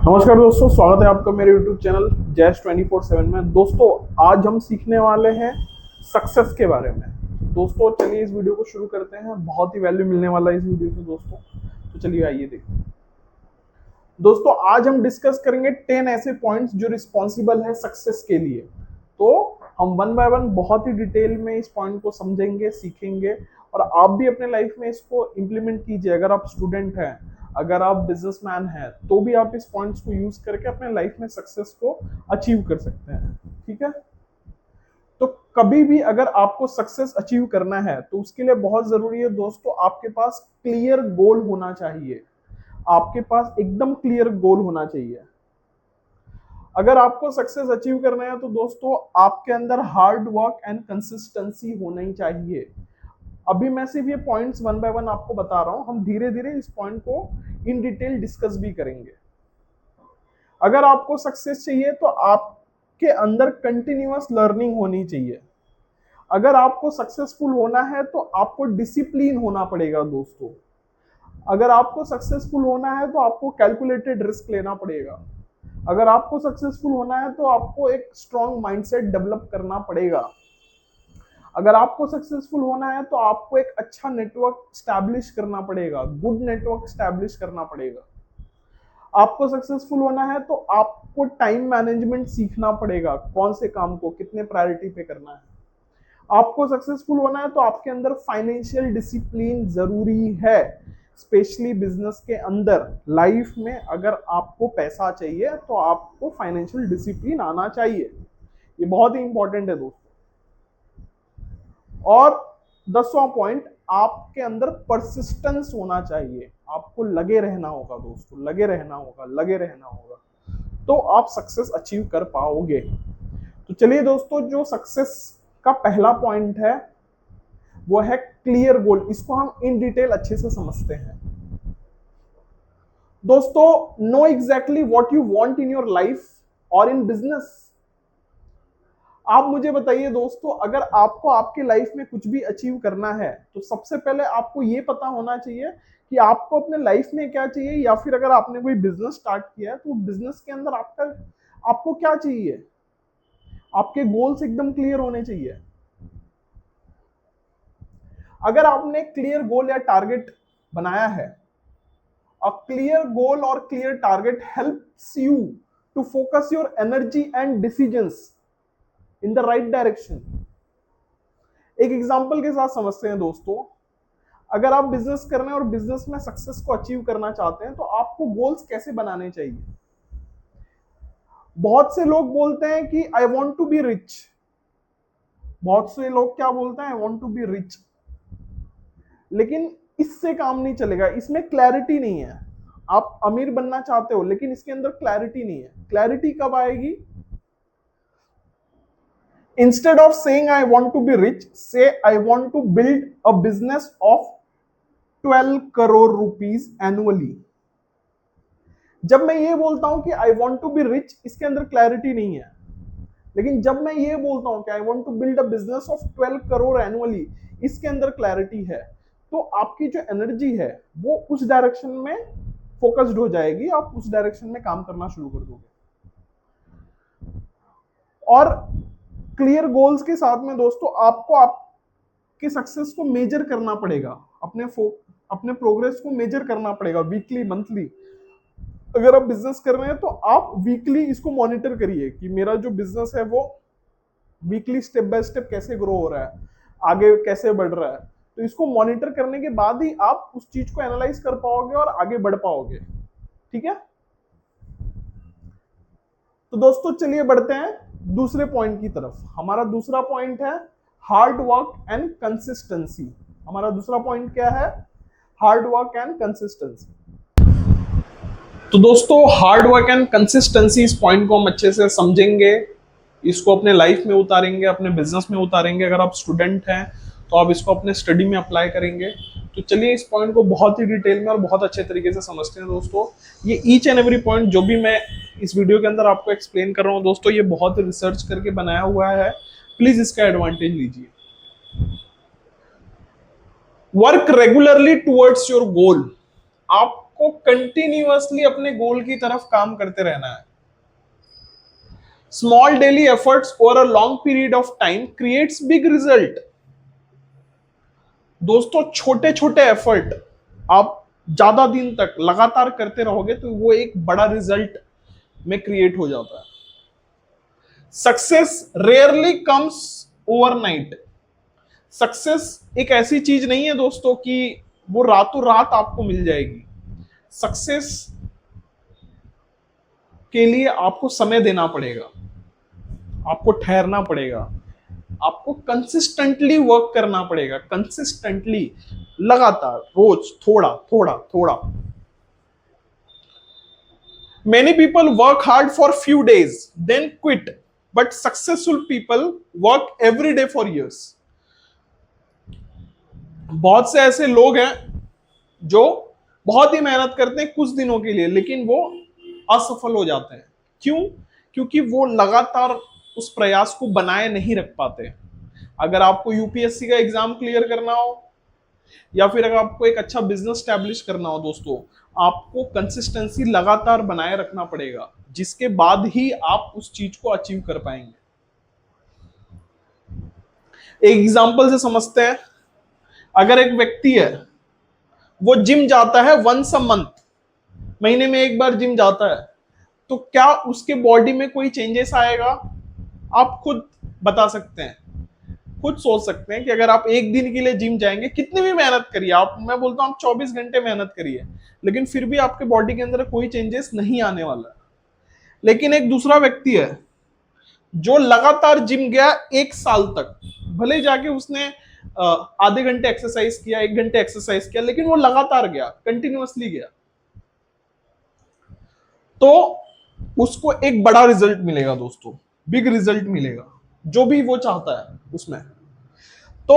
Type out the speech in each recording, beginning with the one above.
नमस्कार दोस्तों, स्वागत है आपका मेरे YouTube चैनल जैश 24/7 में। दोस्तों, आज हम सीखने वाले हैं सक्सेस के बारे में। दोस्तों चलिए इस वीडियो को शुरू करते हैं। बहुत ही वैल्यू मिलने वाला है इस वीडियो से दोस्तों, तो चलिए आइए देखते हैं। दोस्तों आज हम डिस्कस करेंगे 10 ऐसे पॉइंट्स जो रिस्पॉन्सिबल है सक्सेस के लिए। तो हम वन बाय वन बहुत ही डिटेल में इस पॉइंट को समझेंगे, सीखेंगे और आप भी अपने लाइफ में इसको इम्प्लीमेंट कीजिए। अगर आप स्टूडेंट हैं, अगर आप बिजनेसमैन हैं, तो भी आप इस पॉइंट्स को यूज करके अपने लाइफ में सक्सेस को अचीव कर सकते हैं। ठीक है, तो कभी भी अगर आपको सक्सेस अचीव करना है तो उसके लिए बहुत जरूरी है दोस्तों, आपके पास क्लियर गोल होना चाहिए। आपके पास एकदम क्लियर गोल होना चाहिए। अगर आपको सक्सेस अचीव करना है तो दोस्तों आपके अंदर हार्ड वर्क एंड कंसिस्टेंसी होना ही चाहिए। अभी मैं सिर्फ ये पॉइंट्स वन बाय वन आपको बता रहा हूं, हम धीरे धीरे इस पॉइंट को इन डिटेल डिस्कस भी करेंगे। अगर आपको सक्सेस चाहिए तो आपके अंदर कंटिन्यूअस लर्निंग होनी चाहिए। अगर आपको सक्सेसफुल होना है तो आपको डिसिप्लिन होना पड़ेगा दोस्तों। अगर आपको सक्सेसफुल होना है तो आपको कैलकुलेटेड रिस्क लेना पड़ेगा। अगर आपको सक्सेसफुल होना है तो आपको एक स्ट्रॉन्ग माइंडसेट डेवलप करना पड़ेगा। अगर आपको सक्सेसफुल होना है तो आपको एक अच्छा नेटवर्क स्टैब्लिश करना पड़ेगा, गुड नेटवर्क स्टैब्लिश करना पड़ेगा। आपको सक्सेसफुल होना है तो आपको टाइम मैनेजमेंट सीखना पड़ेगा, कौन से काम को कितने प्रायोरिटी पे करना है। आपको सक्सेसफुल होना है तो आपके अंदर फाइनेंशियल डिसिप्लिन जरूरी है, स्पेशली बिजनेस के अंदर। लाइफ में अगर आपको पैसा चाहिए तो आपको फाइनेंशियल डिसिप्लिन आना चाहिए, ये बहुत ही इंपॉर्टेंट है दोस्तों। और 10वां पॉइंट, आपके अंदर परसिस्टेंस होना चाहिए। आपको लगे रहना होगा दोस्तों, लगे रहना होगा, लगे रहना होगा, तो आप सक्सेस अचीव कर पाओगे। तो चलिए दोस्तों, जो सक्सेस का पहला पॉइंट है वो है क्लियर गोल। इसको हम इन डिटेल अच्छे से समझते हैं दोस्तों। Know exactly what you want in your life और इन बिजनेस। आप मुझे बताइए दोस्तों, अगर आपको आपके लाइफ में कुछ भी अचीव करना है तो सबसे पहले आपको ये पता होना चाहिए कि आपको अपने लाइफ में क्या चाहिए, या फिर अगर आपने कोई बिजनेस स्टार्ट किया है तो बिजनेस के अंदर आपको क्या चाहिए। आपके गोल्स एकदम क्लियर होने चाहिए। अगर आपने क्लियर गोल या टारगेट बनाया है, a clear goal or clear target helps you to focus your energy and decisions in the right direction। एक एग्जांपल के साथ समझते हैं दोस्तों। अगर आप बिजनेस कर रहे हैं और बिजनेस में सक्सेस को अचीव करना चाहते हैं तो आपको गोल्स कैसे बनाने चाहिए। बहुत से लोग बोलते हैं कि I want to be rich. बहुत से लोग क्या बोलते हैं, I want to be rich. लेकिन इससे काम नहीं चलेगा, इसमें क्लैरिटी नहीं है। आप अमीर बनना चाहते हो लेकिन इसके अंदर क्लैरिटी नहीं है। क्लैरिटी कब आएगी? Instead of saying I want to be rich, say I want to build a business of 12 crore rupees annually। जब मैं ये बोलता हूं कि I want to be rich, इसके अंदर क्लैरिटी नहीं है। लेकिन जब मैं ये बोलता हूं कि I want to build a business of 12 crore annually, इसके अंदर क्लैरिटी है। तो आपकी जो एनर्जी है वो उस डायरेक्शन में फोकस्ड हो जाएगी, आप उस डायरेक्शन में काम करना शुरू कर दोगे। और क्लियर गोल्स के साथ में दोस्तों आपको आपके सक्सेस को मेजर करना पड़ेगा, अपने प्रोग्रेस को मेजर करना पड़ेगा, वीकली, मंथली। अगर आप बिजनेस कर रहे हैं तो आप वीकली इसको मॉनिटर करिए कि मेरा जो बिजनेस है वो वीकली स्टेप बाय स्टेप कैसे ग्रो हो रहा है, आगे कैसे बढ़ रहा है। तो इसको मॉनिटर करने के बाद ही आप उस चीज को एनालाइज कर पाओगे और आगे बढ़ पाओगे। ठीक है, तो दोस्तों चलिए बढ़ते हैं दूसरे पॉइंट की तरफ। हमारा दूसरा पॉइंट है हार्ड वर्क एंड कंसिस्टेंसी। हमारा दूसरा पॉइंट क्या है? Hard work and consistency. तो दोस्तों हार्ड वर्क एंड कंसिस्टेंसी, इस पॉइंट को हम अच्छे से समझेंगे, इसको अपने लाइफ में उतारेंगे, अपने बिजनेस में उतारेंगे। अगर आप स्टूडेंट हैं तो आप इसको अपने स्टडी में अप्लाई करेंगे। तो चलिए इस पॉइंट को बहुत ही डिटेल में और बहुत अच्छे तरीके से समझते हैं दोस्तों। ये ईच एंड एवरी पॉइंट जो भी मैं इस वीडियो के अंदर आपको एक्सप्लेन कर रहा हूँ दोस्तों, ये बहुत रिसर्च करके बनाया हुआ है। प्लीज इसका एडवांटेज लीजिए। Work regularly towards your goal. आप आपको कंटिन्यूअसली अपने गोल की तरफ काम करते रहना है। Small daily efforts over a long period of time creates big result. दोस्तों छोटे छोटे एफर्ट आप ज्यादा दिन तक लगातार करते रहोगे तो वो एक बड़ा रिजल्ट में क्रिएट हो जाता है। Success rarely comes overnight. Success एक ऐसी चीज नहीं है दोस्तों कि वो रातों रात आपको मिल जाएगी। सक्सेस के लिए आपको समय देना पड़ेगा, आपको ठहरना पड़ेगा, आपको कंसिस्टेंटली वर्क करना पड़ेगा, कंसिस्टेंटली, लगातार, रोज थोड़ा थोड़ा थोड़ा। Many people work hard for few days then quit, but successful people work every day for years। बहुत से ऐसे लोग हैं जो बहुत ही मेहनत करते हैं कुछ दिनों के लिए, लेकिन वो असफल हो जाते हैं। क्यों? क्योंकि वो लगातार उस प्रयास को बनाए नहीं रख पाते। अगर आपको यूपीएससी का एग्जाम क्लियर करना हो या फिर अगर आपको एक अच्छा बिजनेस स्टैब्लिश करना हो दोस्तों, आपको कंसिस्टेंसी लगातार बनाए रखना पड़ेगा, जिसके बाद ही आप उस चीज को अचीव कर पाएंगे। एक एग्जांपल से समझते हैं। अगर एक व्यक्ति है, वो जिम जाता है वंस अ मंथ, महीने में एक बार जिम जाता है, तो क्या उसके बॉडी में कोई चेंजेस आएगा? आप खुद बता सकते हैं, खुद सोच सकते हैं कि अगर आप एक दिन के लिए जिम जाएंगे, कितनी भी मेहनत करिए आप, मैं बोलता हूं आप 24 घंटे मेहनत करिए, लेकिन फिर भी आपके बॉडी के अंदर कोई चेंजेस नहीं आने वाला। लेकिन एक दूसरा व्यक्ति है जो लगातार जिम गया 1 साल तक, भले जाके उसने आधे घंटे एक्सरसाइज किया, 1 घंटे एक्सरसाइज किया, लेकिन वो लगातार गया, कंटिन्यूअसली गया, तो उसको एक बड़ा रिजल्ट मिलेगा दोस्तों, बिग रिजल्ट मिलेगा, जो भी वो चाहता है उसमें। तो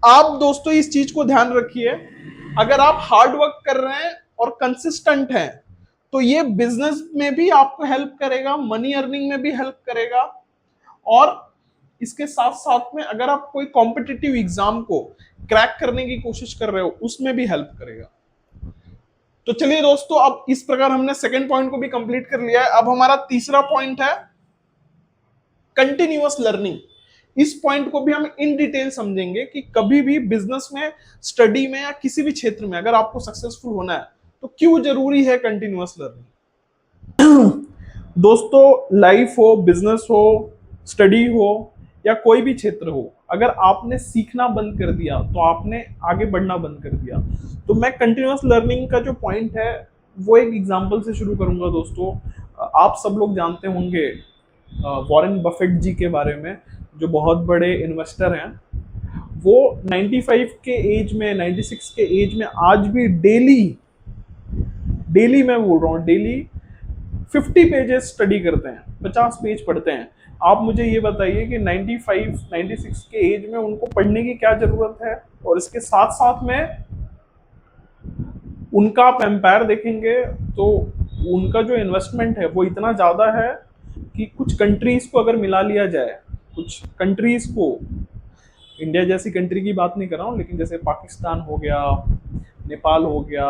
आप दोस्तों इस चीज को ध्यान रखिए, अगर आप हार्ड वर्क कर रहे हैं और कंसिस्टेंट हैं तो ये बिजनेस में भी आपको हेल्प करेगा, मनी अर्निंग में भी हेल्प करेगा, और इसके साथ साथ में अगर आप कोई कॉम्पिटिटिव एग्जाम को क्रैक करने की कोशिश कर रहे हो उसमें भी हेल्प करेगा। तो चलिए दोस्तों, अब इस प्रकार हमने सेकेंड पॉइंट को भी कंप्लीट कर लिया है। अब हमारा तीसरा पॉइंट है कंटिन्यूअस लर्निंग। इस पॉइंट को भी हम इन डिटेल समझेंगे कि कभी भी बिजनेस में, स्टडी में या किसी भी क्षेत्र में अगर आपको सक्सेसफुल होना है तो क्यों जरूरी है कंटिन्यूअस लर्निंग। दोस्तों लाइफ हो, बिजनेस हो, स्टडी हो या कोई भी क्षेत्र हो, अगर आपने सीखना बंद कर दिया तो आपने आगे बढ़ना बंद कर दिया। तो मैं कंटिन्यूअस लर्निंग का जो पॉइंट है वो एक एग्जांपल से शुरू करूंगा दोस्तों। आप सब लोग जानते होंगे वॉरेन बफेट जी के बारे में, जो बहुत बड़े इन्वेस्टर हैं। वो 95 के एज में, 96 के एज में आज भी डेली मैं बोल रहा हूँ, डेली 50 पेजेस स्टडी करते हैं, 50 पेज पढ़ते हैं। आप मुझे ये बताइए कि 95, 96 के एज में उनको पढ़ने की क्या जरूरत है, और इसके साथ साथ में उनका आप एम्पायर देखेंगे तो उनका जो इन्वेस्टमेंट है वो इतना ज़्यादा है कि कुछ कंट्रीज को अगर मिला लिया जाए, कुछ कंट्रीज को, इंडिया जैसी कंट्री की बात नहीं कर रहा हूँ, लेकिन जैसे पाकिस्तान हो गया, नेपाल हो गया,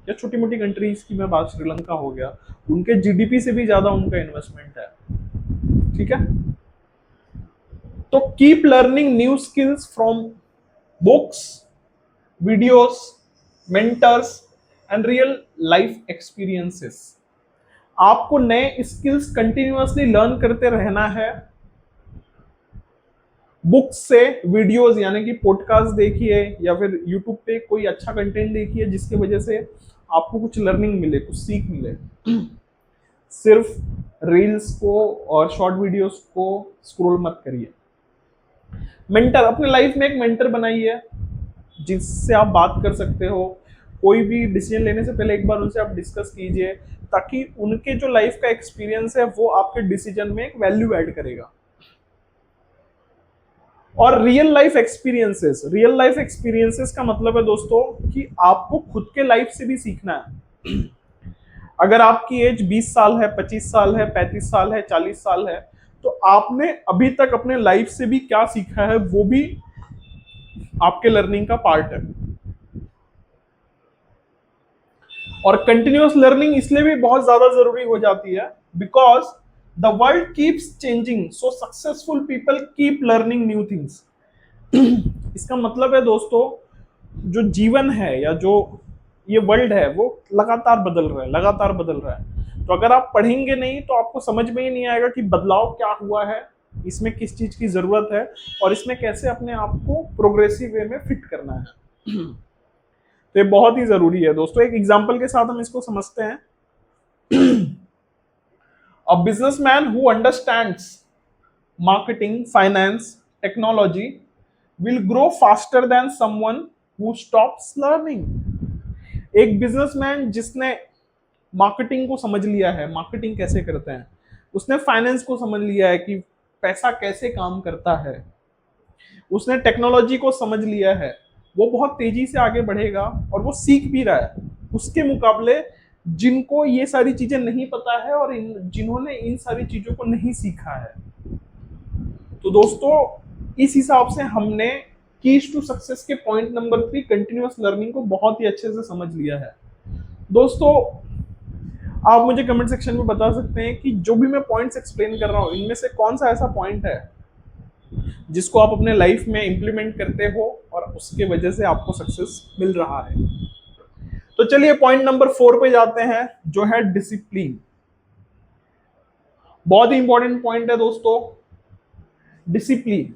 या छोटी मोटी कंट्रीज की मैं बात, श्रीलंका हो गया, उनके जीडीपी से भी ज़्यादा उनका इन्वेस्टमेंट है। ठीक है, तो keep learning new skills from books, videos, mentors and real life experiences. आपको नए स्किल्स कंटिन्यूअसली लर्न करते रहना है। बुक्स से, वीडियोस यानी कि पॉडकास्ट देखिए या फिर यूट्यूब पे कोई अच्छा कंटेंट देखिए जिसकी वजह से आपको कुछ लर्निंग मिले, कुछ सीख मिले। सिर्फ रील्स को और शॉर्ट वीडियोस को स्क्रॉल मत करिए। मेंटर, अपने लाइफ में एक मेंटर बनाइए जिससे आप बात कर सकते हो। कोई भी डिसीजन लेने से पहले एक बार उनसे आप डिस्कस कीजिए, ताकि उनके जो लाइफ का एक्सपीरियंस है वो आपके डिसीजन में एक वैल्यू ऐड करेगा। और real life experiences, real life experiences का मतलब है दोस्तों कि आपको खुद के लाइफ से भी सीखना है। अगर आपकी एज 20 साल है, 25 साल है, 35 साल है, 40 साल है, तो आपने अभी तक अपने लाइफ से भी क्या सीखा है वो भी आपके लर्निंग का पार्ट है। और कंटिन्यूअस लर्निंग इसलिए भी बहुत ज्यादा जरूरी हो जाती है because the world keeps changing, so successful people keep learning new things. इसका मतलब है दोस्तों, जो जीवन है या जो ये वर्ल्ड है वो लगातार बदल रहा है, लगातार बदल रहा है। तो अगर आप पढ़ेंगे नहीं तो आपको समझ में ही नहीं आएगा कि बदलाव क्या हुआ है, इसमें किस चीज की जरूरत है और इसमें कैसे अपने आप को प्रोग्रेसिव वे में फिट करना है। तो ये बहुत ही जरूरी है दोस्तों। एक एग्जांपल के साथ हम इसको समझते हैं। A businessman who understands marketing, finance, technology will grow faster than someone who stops learning। एक बिजनेसमैन जिसने मार्केटिंग को समझ लिया है, मार्केटिंग कैसे करते हैं, उसने फाइनेंस को समझ लिया है कि पैसा कैसे काम करता है, उसने टेक्नोलॉजी को समझ लिया है, वो बहुत तेजी से आगे बढ़ेगा और वो सीख भी रहा है उसके मुकाबले जिनको ये सारी चीजें नहीं पता है और जिन्होंने इन सारी चीजों को नहीं सीखा है। तो दोस्तों इस हिसाब से हमने कीज टू सक्सेस के पॉइंट नंबर 3 कंटिन्यूअस लर्निंग को बहुत ही अच्छे से समझ लिया है। दोस्तों आप मुझे कमेंट सेक्शन में बता सकते हैं कि जो भी मैं पॉइंट्स एक्सप्लेन कर रहा हूं इनमें से कौन सा ऐसा पॉइंट है जिसको आप अपने लाइफ में इंप्लीमेंट करते हो और उसके वजह से आपको सक्सेस मिल रहा है। तो चलिए पॉइंट नंबर 4 पे जाते हैं, जो है डिसिप्लिन। बहुत ही इंपॉर्टेंट पॉइंट है दोस्तों, डिसिप्लिन।